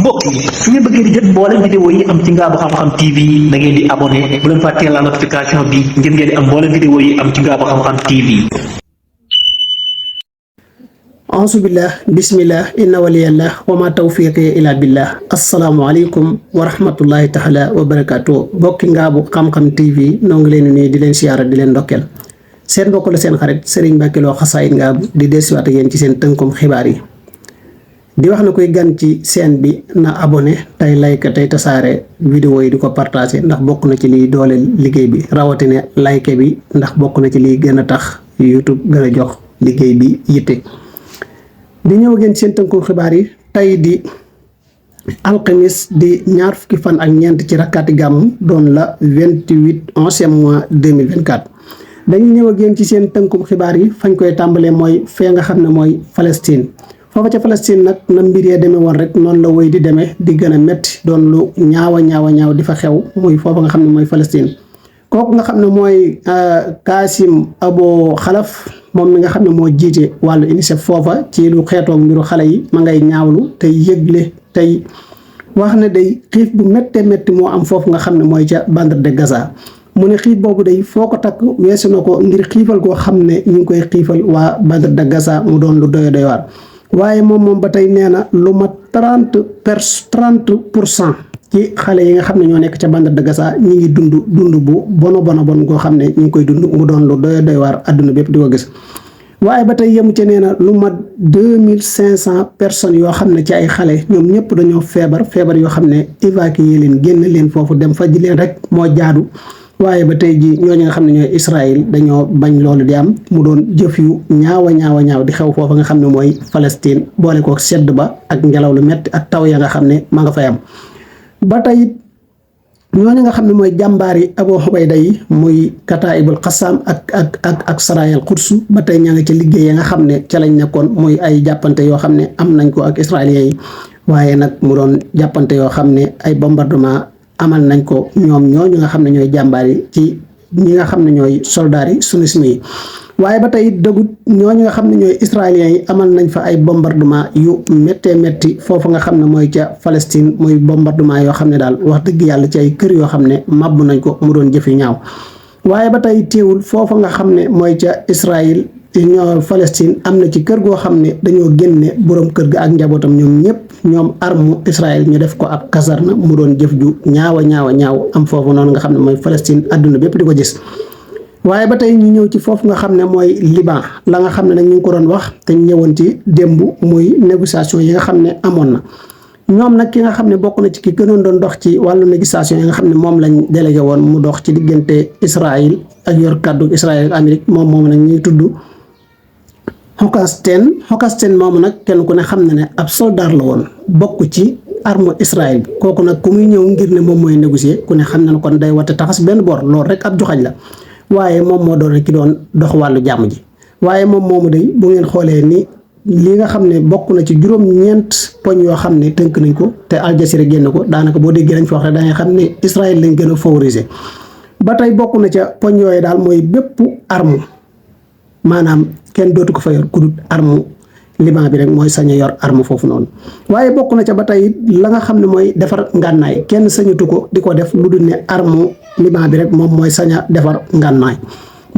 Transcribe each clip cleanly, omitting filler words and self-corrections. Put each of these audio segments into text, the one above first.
mbokk yi su ngeen bëggee di jot mboolem vidéo yi am ci Ngabou Xam-Xam TV da ngeen di abonné bu leen fàttee la notification bi ngir ngeen di am mboolem vidéo yi am ci Ngabou Xam-Xam TV. auzubillah bismillah inna waliyallah wa ma tawfiqi ila billah asalaamaaleykum wa rahmatullahi taala wa barakaatu bokki Ngabou Xam-Xam TV noo ngi leen nuyu di leen siyaara di leen ndokkeel seen mbokk la seen xarit Serigne Mbacke Lo Xasaayid Ngabou di dellusiwaat ak yéen ci seen tënkum xibaar yi di wax na koy gan ci chaîne bi na abonné tey like tey tasaare vidéo yi di ko partagé ndax bokk na ci liy dooleel liggéey bi rawatina like bi ndax bokk na ci liy gën a tax YouTube gën a jox liggéey bi yitte. di ñëw ngeen seen tënkum xibaar yi tey di alxamis di ñaar fukki fan ak ñeent ci rakkaati gàmmu doon la 28 11e mois 2024 dañuy ñëw ak yéen ci seen tënkum xibaar yi fañ koy tàmbalee mooy fee nga xam ne mooy Palestine foofa ca Palestine nag na mbir yee demee woon rek noonu la wéy di demee di gën a métti doon lu ñaaw di fa xew muy foofa nga xam ne mooy Palestine kooku nga xam ne mooy Kassim Abu Xalaf moom mi nga xam ne moo jiite wàllu UNICEF foofa ci lu xeetoog mbiru xale yi ma ngay ñaawlu tey yëgle tey wax ne day xiif bu méttee métti moo am foofu nga xam ne mooy ca bande de Gaza mu ne xiif boobu day foo ko takk weesu na ko ngir xiifal koo xam ne ñu ngi koy xiifal waa bande de Gaza mu doon lu doy waar waaye moom ba tey nee na lu mat 30% ci xale yi nga xam ne ñoo nekk ca bande de Gaza ñi ngi dund bu bon goo xam ne ñu ngi koy dund mu doon lu doy waar àdduna bépp di ko gis waaye ba tey yemu ca nee na lu mat 2500 personnes yoo xam ne ci ay xale ñoom ñëpp dañoo feebar yoo xam ne évacuer leen génn leen foofu dem faj leen rek moo jaadu waaye ba tey ji ñooñu nga xam ne ñooy Israël dañoo bañ loolu di am mu doon jëf yu ñaaw di xew foofu nga xam ne mooy Palestine boole kook sedd ba ak ngelaw lu metti ak taw ya nga xam ne ma nga fay am ba tey ñooñu nga xam ne mooy jàmbaar yi Abu Ubayda yi muy Kataibul Qassam ak Sarayal Quds ba tey ña nga ca liggéey ya nga xam ne ca lañ nekkoon muy ay jàppante yoo xam ne am nañ ko ak israéliens yi waaye nag mu doon jàppante yoo xam ne ay bombardement amal nañ ko ñoom ñooñu nga xam ne ñooy jàmbaar yi ci ñi nga xam ne ñooy soldats yi sunnisme yi waaye ba tey dëggut ñooñu nga xam ne ñooy israéliens yi amal nañ fa ay bombardement yu métti foofu nga xam ne mooy ca Palestine muy bombardement yoo xam ne daal wax dëgg yàlla ci ay kër yoo xam ne màbb nañ ko mu doon jëf yu ñaaw waaye ba tey teewul foofu nga xam ne mooy ca Israël ñoo Palestine am na ci kër goo xam ne dañoo génne borom kër ga ak njabootam ñoom armu Israël ñu def ko ab caserne mu doon jëf ju ñaaw am foofu noonu nga xam ne mooy Palestine àdduna bépp di ko gis waaye ba tey ñu ñëw ci foofu nga xam ne mooy Liban la nga xam ne nag ñu ngi ko doon wax te ñu ñëwoon ci démb muy négociation yi nga xam ne amoon na ñoom nag ki nga xam ne bokk na ci ki gënoon doon dox ci wàllu négociation yi nga xam ne moom lañ délégué woon mu dox ci diggante Israël ak yor kàddu Israël ak Amérique moom nag ñuy tudd Hokanstein moomu nag kenn ku ne xam ne ne ab soldat la woon bokk ci arme Israël bi kooku nag ku muy ñëw ngir ne moom mooy négocier ku ne xam ne ne kon day wate taxas benn boor loolu rek ab joxañ la waaye moom moo doon ki doon dox wàllu jàmm ji waaye moom moomu day bu ngeen xoolee ni li nga xam ne bokk na ci juróom-ñeent poñ yoo xam ne tënk nañ ko te Al Jazeera génn ko daanaka boo déggee lañ fa wax rek da ngay xam ne Israël lañ gën a favoriser ba tey bokk na ca poñ yooyu daal mooy bépp arme maanaam kenn dootu ko fa yor ku dul arme Liban bi rek mooy sañ a yor arme foofu noonu waaye bokk na ca ba tey la nga xam ne mooy defar ngànnaay kenn sañatu ko di ko def lu dul ne arme Liban bi rek moom mooy sañ a defar ngànnaay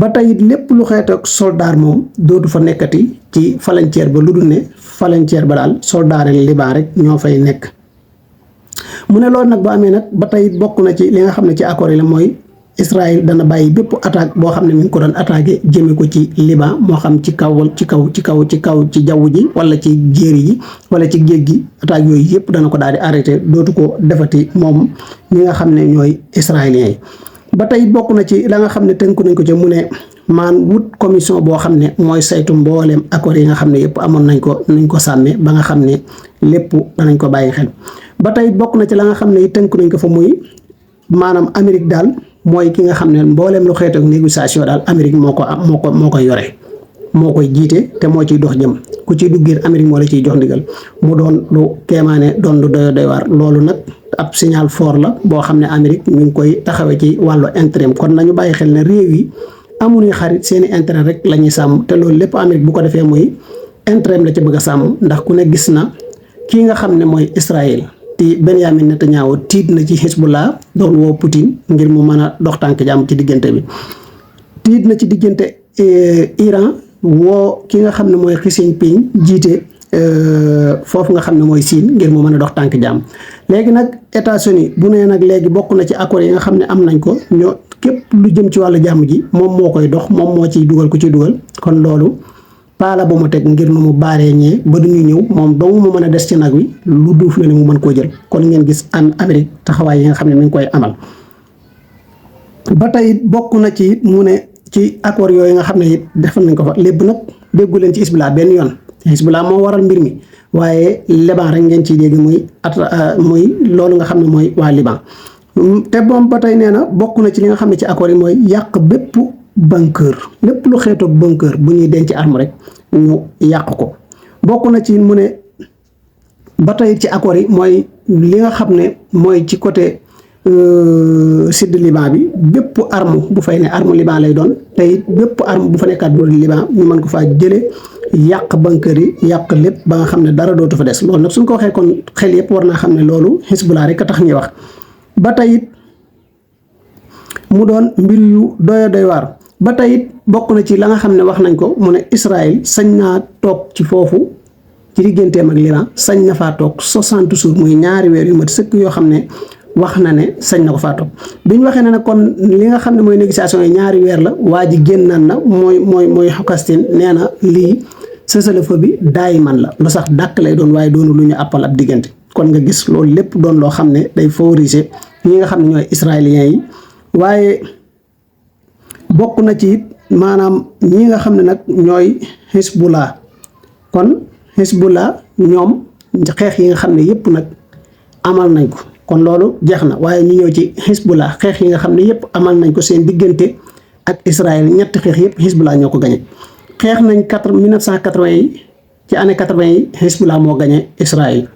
ba tey lépp lu xeet ak soldat moom dootu fa nekkati ci frontière ba lu dul ne frontière ba daal soldat yi Liban rek ñoo fay nekk mu ne loolu nag bu amee nag ba tey bokk na ci li nga xam ne ci accord yi la mooy Israël dana bàyyi bépp attaque boo xam ne mi ngi ko doon attaqué jëme ko ci Liban moo xam ci kaw ci jaww ji wala ci jéeri yi wala ci géej gi attaque yooyu yëpp dana ko daal di arrêté dootu ko defati moom ñi nga xam ne ñooy israéliens yi ba tey bokk na ci la nga xam ne tënku nañ ko ci mu ne wut commission boo xam ne mooy saytu mbooleem accords yi nga xam ne yëpp amoon nañ ko sàmme ba nga xam ne lépp danañ ko bàyyi xel ba tey bokk na ci la nga xam ne tënku nañ ko fa muy maanaam Amérique daal mooy ki nga xam ne mbooleem lu xeet ak négociation daal Amérique moo koy yore moo koy jiite te moo ciy dox jëm ku ciy duggee Amérique moo la ciy jox ndigal mu doon lu kéemaane doon lu doy waar loolu nag ab signal fort la boo xam ne Amérique mi ngi koy taxawee ci wàllu intérêt kon nañu bàyyi xel ne réew yi amuñu xarit seeni intérêt rek la ñuy sàmm te loolu lépp Amérique bu ko defee muy intérêt la ci bëgg a sàmm ndax ku ne gis na kii nga xam ne mooy Israël ti Benyamin Netanyahu tiit na ci Hezbollah doon woo Poutine ngir mu mën a dox tànk jàmm ci diggante bi tiit na ci diggante Iran woo ki nga xam ne mooy Xi Jinping jiite foofu nga xam ne mooy Chine ngir mu mën a dox tànk jàmm léegi nag États-Unis bu nee nag léegi bokk na ci accords yi nga xam ne am nañ ko ñoo képp lu jëm ci wàllu jàmm ji moom moo koy dox moom moo ciy dugal ku ci dugal kon loolu paala ba mu teg ngir nu mu baaree ñee ba du ñu ñëw moom dong mu mën a des ci nag wi lu duuf la ne mu mën koo jël kon ngeen gis an Amérique taxawaay yi nga xam ne mi ngi koy amal ba tey bokk na ci it mu ne ci accord yooyu nga xam ne it defal nañ ko fa lépp nag déggu leen ci Hezbollah benn yoon Hezbollah moo waral mbir mi waaye Liban rek ngeen ciy dégg muy loolu nga xam ne mooy waa Liban te moom ba tey nee na bokk na ci li nga xam ne ci accord yi mooy yàq bépp bunker lépp lu xeetoog bunker bu ñuy denc arme rek ñu yàq ko bokk na ci mu ne ba tey ci accord yi mooy li nga xam ne mooy ci côté sud Liban bi bépp arme bu fay ne arme Liban lay doon te it bépp arme bu fa nekkaat bu Liban ñu mën ko faa jëlee yàq bunker yi yàq lépp ba nga xam ne dara dootu fa des loolu nag suñ ko waxee kon xel yëpp war naa xam ne loolu Hezbollah rek a tax ñuy wax ba tey it mu doon mbir yu doy waar ba tey it bokk na ci la nga xam ne wax nañ ko mu ne Israël sañ naa toog ci foofu ci digganteem ak Liban sañ na faa toog 60 jours muy ñaari weer yu mat sëkk yoo xam ne wax na ne sañ na ko faa toog bi ñu waxee ne nag kon li nga xam ne mooy négociation yi ñaari weer la waa ji génnaan na mooy Xokastin nee na lii cessez-le-feu bi daay man la lu sax dàkk lay doon waaye doonu lu ñu àppal ab diggante kon nga gis loolu lépp doon loo xam ne day favoriser ñi nga xam ne ñooy israéliens yi waaye bokk na ci maanaam ñi nga xam ne nag ñooy Hezbollah kon Hezbollah ñoom xeex yi nga xam ne yëpp nag amal nañ ko kon loolu jeex na waaye ñu ñëw ci Hezbollah xeex yi nga xam ne yëpp amal nañ ko seen diggante ak Israël ñetti xeex yëpp Hezbollah ñoo ko gañe xeex nañ 1980 yi ci année 80 yi Hezbollah moo gañe Israël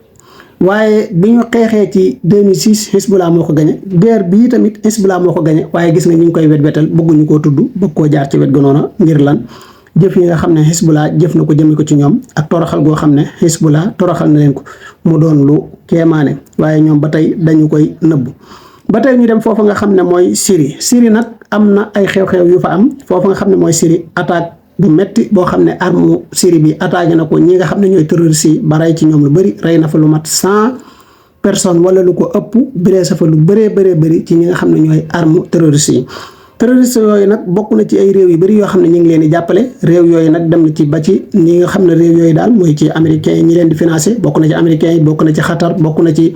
waaye bi ñu xeexee ci 2006 Hezbollah moo ko gañe guerre bii tamit Hezbollah moo ko gañe waaye gis nga ñu ngi koy wet-wetal bëgguñu koo tudd bëgg koo jaar ci wet ga noona ngir lan jëf yi nga xam ne Hezbollah jëf na ko jëme ko ci ñoom ak toroxal goo xam ne Hezbollah toroxal na leen ko mu doon lu kéemaane waaye ñoom ba tey dañu koy nëbbu ba tey ñu dem foofu nga xam ne mooy Syrie nag am na ay xew-xew yu fa am foofu nga xam ne mooy Syrie attaque bu metti boo xam ne arme Syrie bi attaqué na ko ñi nga xam ne ñooy terroristes yi ba rey ci ñoom lu bëri rey na fa lu mat 100 personnes wala lu ko ëpp blessé fa lu bëri ci ñi nga xam ne ñooy arme terroristes yi terroristes yooyu nag bokk na ci ay réew yu bëri yoo xam ne ñu ngi leen di jàppale réew yooyu nag dem na ci ba ci ñi nga xam ne réew yooyu daal mooy ci américains yi ñi leen di financé bokk na ci américains yi bokk na ci Qatar bokk na ci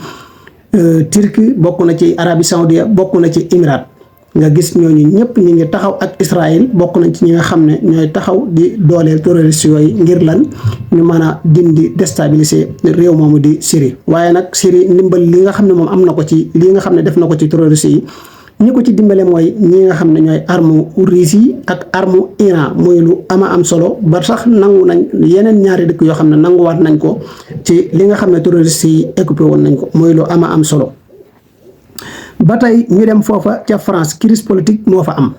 Turquie bokk na ci Arabie Saoudite bokk na ci Émirats nga gis ñooñu ñëpp ñu ngi taxaw ak Israël bokk nañ ci ñi nga xam ne ñooy taxaw di dooleel terroristes yooyu ngir lan ñu mën a dindi déstabiliser réew moomu di Syrie waaye nag Syrie ndimbal li nga xam ne moom am na ko ci li nga xam ne def na ko ci terroristes yi ñi ko ci dimbale mooy ñi nga xam ne ñooy arme Russie yi ak arme Iran muy lu am solo ba sax nangu nañ yeneen ñaari dëkk yoo xam ne nanguwaat nañ ko ci li nga xam ne terroristes yi occupé woon nañ ko muy lu am solo. ba tey ñu dem foofa ca France crise politique moo fa am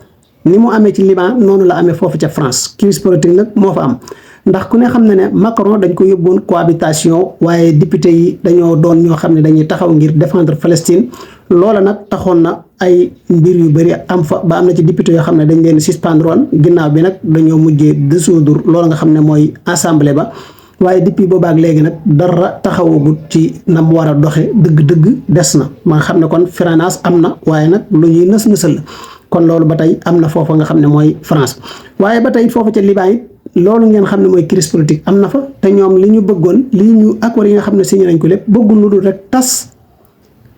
ni mu amee ci Liban noonu la amee foofu ca France crise politique nag moo fa am ndax ku ne xam ne ne Macron dañ ko yóbboon cohabitation waaye député yi dañoo doon ñoo xam ne dañuy taxaw ngir défendre Palestine loola nag taxoon na ay mbir yu bëri am fa ba am na ci député yoo xam ne dañ leen suspendre woon ginnaaw bi nag dañoo mujjee dissoudre loola nga xam ne mooy assemblée ba waaye depuis boobaak léegi nag dara taxawagut ci na mu war a doxe dëgg-dëgg des na ma xam ne kon freinage am na waaye nag lu ñuy nës-nësal la kon loolu ba tey am na foofa nga xam ne mooy France waaye ba tey foofa ca Liban it loolu ngeen xam ne mooy crise politique am na fa te ñoom li ñu bëggoon li ñu accord yi nga xam ne signé nañ ko lépp bëggul lu dul rek tas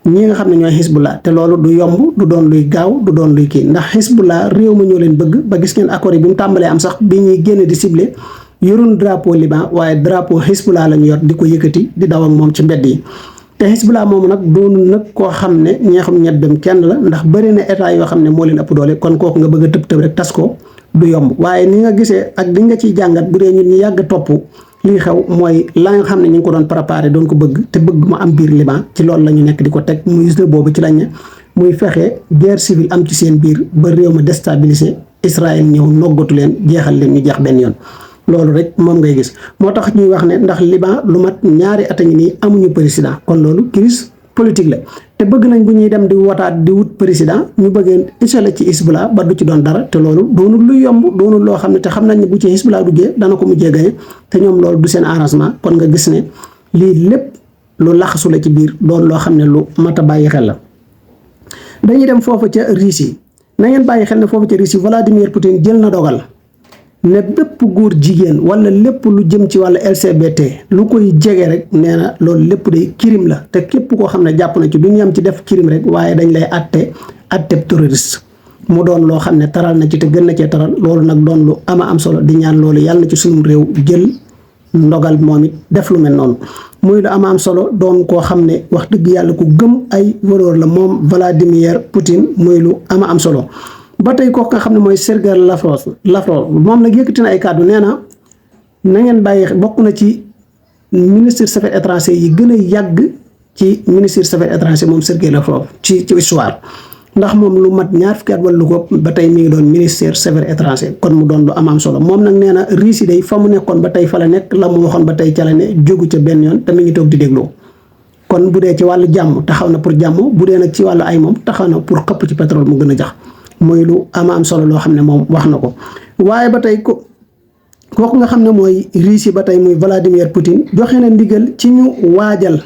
ñi nga xam ne ñooy Hezbollah te loolu du yomb du doon luy gaaw du doon luy kii ndax Hezbollah réew ma ñoo leen bëgg ba gis ngeen accord yi bi mu tàmbalee am sax bi ñuy génne di ciblé yorun drapeau Liban waaye drapeau Hezbollah lañu yor di ko yëkkati di daw ak moom ci mbedd yi te Hezbollah moomu nag doonu nag koo xam ne ñeexum ñebbem kenn la ndax bëri na état yoo xam ne moo leen ëpp doole kon kooku nga bëgg a tëb rek tas ko du yomb waaye ni nga gisee ak di nga ciy jàngat bu dee ñun ñu yàgg topp lii xew mooy la nga xam ne ñu ngi ko doon préparé doon ko bëgg te bëgg mu am biir Liban ci loolu la ñu nekk di ko teg muy jeu boobu ci lañ ne muy fexe guerre civile am ci seen biir ba réew ma déstabiliser Israël ñëw noggatu leen jeexal leen ñu jeex benn yoon loolu rek moom ngay gis moo tax ñuy wax ne ndax Liban lu mat ñaari at a ngi nii amuñu président kon loolu crise politique la te bëgg nañ bu ñuy dem di wotaat di wut président ñu bëggee échelle ci Hizbullah ba du ci doon dara te loolu doonul lu yomb doonul loo xam ne te xam nañ ne bu ci Hizbullah duggee dana ko mujjee gañe te ñoom loolu du seen arrangement kon nga gis ne lii lépp lu laxasu la ci biir doon loo xam ne lu mat a bàyyi xel la. dañuy dem foofu ca Russie na ngeen bàyyi xel ne foofu ca Russie Vladimir Poutine jël na dogal ne bépp góor jigéen wala lépp lu jëm ci wàllu LGBT lu koy jege rek nee na loolu lépp day crime la te képp koo xam ne jàpp na ci du ñu am ci def crime rek waaye dañ lay atteb terroriste mu doon loo xam ne taral na ci te gën na cee taral loolu nag doon lu am solo di ñaan loolu yàlla na ci sunum réew jël ndogal moom it def lu mel noonu muy lu am solo doon koo xam ne wax dëgg yàlla ku gëm ay valeur la moom Vladimir Poutine muy lu am solo. ba tey kooku nga xam ne mooy Sergey Lavrov moom nag yëkkati na ay kàddu nee na ngeen bàyyi bokk na ci ministre des affaires étrangères yi gën a yàgg ci ministre des affaires étrangères moom Sergey Lavrov ci histoire ndax moom lu mat ñaar fukki at wala lu ko ba tey mi ngi doon ministère des affaires étrangères kon mu doon lu am solo moom nag nee na Russie day fa mu nekkoon ba tey fa la nekk la mu waxoon ba tey ca la ne jógu ca benn yoon te mi ngi toog di dégloo kon bu dee ci wàllu jàmm taxaw na pour jàmm bu dee nag ci wàllu ay moom taxaw na pour xëpp ci pétrole mu gën a jax mooy lu am solo loo xam ne moom wax na ko waaye ba tey kooku nga xam ne mooy Russie ba tey muy Vladimir Poutine joxe na ndigal ci ñu waajal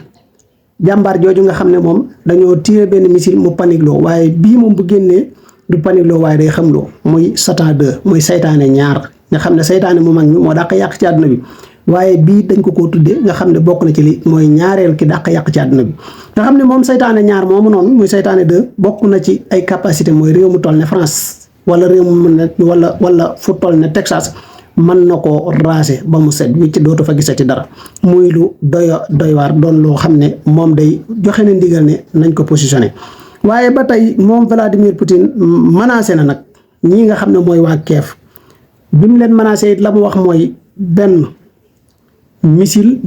jàmbaar jooju nga xam ne moom dañoo tiré benn missile mu panique loo waaye bii moom bu génnee du panique loo waaye day xam loo muy Satan 2 muy saytaane ñaar nga xam ne saytaane mu mag mi moo dàq yàq ci àdduna bi waaye bii dañ ko tuddee nga xam ne bokk na ci li mooy ñaareel ki dàq yàq ci àdduna bi nga xam ne moom saytaane ñaar moomu noonu muy saytaane 2 bokk na ci ay capacité mooy réew mu toll ne France wala réew mu mën ne wala fu toll ne Texas mën na koo raser ba mu set wicc dootu fa gisati dara muy lu doy waar doon loo xam ne moom day joxe na ndigal ne nañ ko positionné waaye ba tey moom Vladimir Poutine menacé na nag ñii nga xam ne mooy waa Kiev bi mu leen menacé it la mu wax mooy benn missile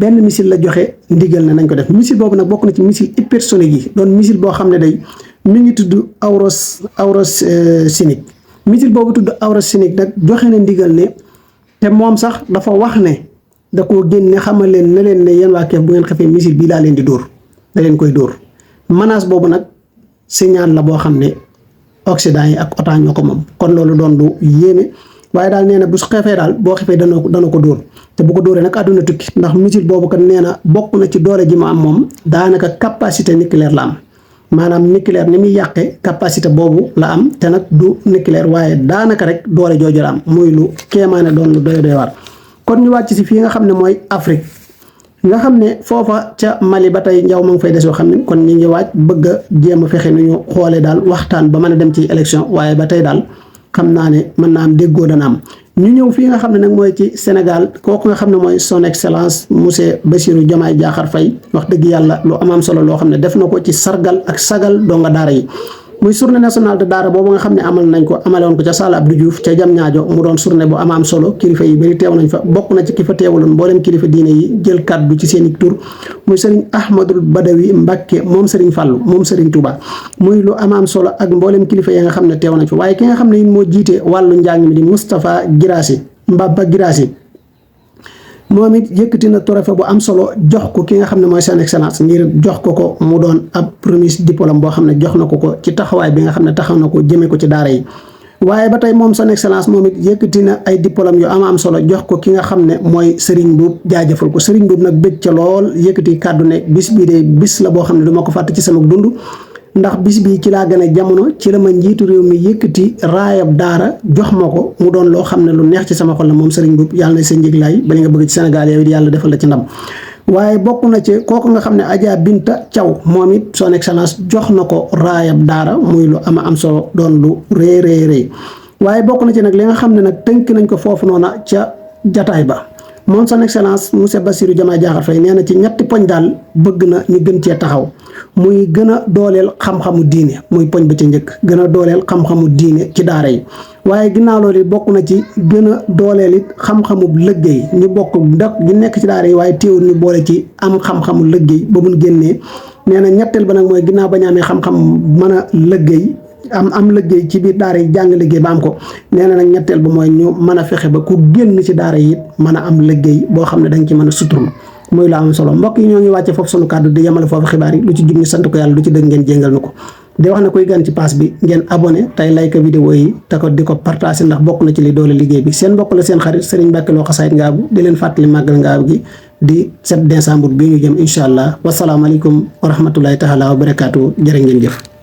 la joxe ndigal ne nañ ko def missile boobu nag bokk na ci missile hypersonique yi doon missile boo xam ne day mi ngi tudd Aurosinic missile boobu tudd Aurosinic nag joxe na ndigal ne te moom sax dafa wax ne da koo génne xamal leen ne leen ne yéen waa Kiev bu ngeen xefee missile bii laa leen di dóor da leen koy dóor menace boobu nag signal la boo xam ne Occident yi ak OTAN ñoo ko moom kon loolu doon lu yéeme waaye daal nee na bu su xefee daal boo xefee dana ko dóor te bu ko dóoree nag àdduna tukki ndax missile boobu kat nee na bokk na ci doole ji mu am moom daanaka capacité nucléaire la am maanaam nucléaire ni muy yàqee capacité boobu la am te nag du nucléaire waaye daanaka rek doole jooju la am muy lu kéemaane doon lu doy waar kon ñu wàcc si fii nga xam ne mooy Afrique nga xam ne foofa ca Mali ba tey njaw ma ngi fay des yoo xam ne kon ñi ngi waaj bëgg a jéem a fexe nu ñu xoolee daal waxtaan ba mën a dem ci élection waaye ba tey daal xam naa ne mën naa am déggoo dana am ñu ñëw fii nga xam ne nag mooy ci Sénégal kooku nga xam ne mooy son excellence monsieur Bassirou Diomaye Diakhar Faye wax dëgg yàlla lu am solo loo xam ne def na ko ci sargal ak sagal donga daara yi muy journée nationale de daara boobu nga xam ne amale woon ko ca Salle Abdou Diouf ca Diamniadio mu doon journée bu am solo kilifa yi bari teew nañ fa bokk na ci ki fa teewaloon mboolem kilifa diine yi jël kàddu ci seen i tur muy Serigne Ahmadul Badawi Mbacke moom Serigne Fallou moom Serigne Touba muy lu am solo ak mboolem kilifa yi nga xam ne teew nañ fa waaye ki nga xam ne moo jiite wàllu njàng mi di Moustapha Guirassy Mbaba Guirassy moom it yëkkati na trophée bu am solo jox ko ki nga xam ne mooy seen excellence ngir jox ko mu doon ab remise diplôme boo xam ne jox na ko ci taxawaay bi nga xam ne taxaw na ko jëmee ko ci daara yi waaye ba tey moom son excellence moom it yëkkati na ay diplôme yu am solo jox ko ki nga xam ne mooy Serigne Mboup jaajëfal ko Serigne Mboup nag bëgg ca lool yëkkati kàddu ne bis bii de bis la boo xam ne du ma ko fàtte ci sama dund ndax bis bi ci laa gën a jamono ci la ma njiitu réew mi yëkkati raayab daara jox ma ko mu doon loo xam ne lu neex ci sama xol la moom Serigne Mboup yàlla na sa njëglaay ba li nga bëgg ci Sénégal yow it yàlla defal la ci ndam waaye bokk na ci kooku nga xam ne Adja Binta Thiaw moom it son excellence jox na ko raayab daara muy lu am solo doon lu rëy waaye bokk na ci nag li nga xam ne nag tënk nañ ko foofu noona ca jataay ba moom son excellence monsieur Bassirou Diomaye Diakhar Faye nee na ci ñetti poñ daal bëgg na ñu gën cee taxaw muy gën a dooleel xam-xamu diine muy poñ ba ci njëkk gën a dooleel xam-xamu diine ci daara yi waaye ginnaaw loolu bokk na ci gën a dooleel it xam-xamu liggéey ñu bokk ndax ñu nekk ci daara yi waaye teewul ñu boole ci am xam-xamu liggéey ba mun génnee nee na ñetteel ba nag mooy ginnaaw ba ñu amee xam-xam mën a liggéey am liggéey ci biir daara yi jàng liggéey ba am ko nee na nag ñetteel ba mooy ñu mën a fexe ba ku génn ci daara yi it mën a am liggéey boo xam ne dañ ci mën a suturlu muy la am solo. mbokk yi ñoo ngi wàcce foofu sunu kàddu di yemale foofu xibaar yi lu ci jub ñu sant ko yàlla lu ci dëgg ngeen jéngal na ko di wax na koy gan ci pass bi ngeen abonné tey like vidéo yi te ko di ko partagé ndax bokk na ci li doole liggéey bi seen mbokk la seen xarit Serigne Mbacke Lo Xasaayit Ngaabu di leen fàttali màggal Ngaabu gi di 7 décembre bi ñu jëm incha allah wasalaamaaleykum wa rahmatullahi taala wa barakaatu jërë ngeen jëf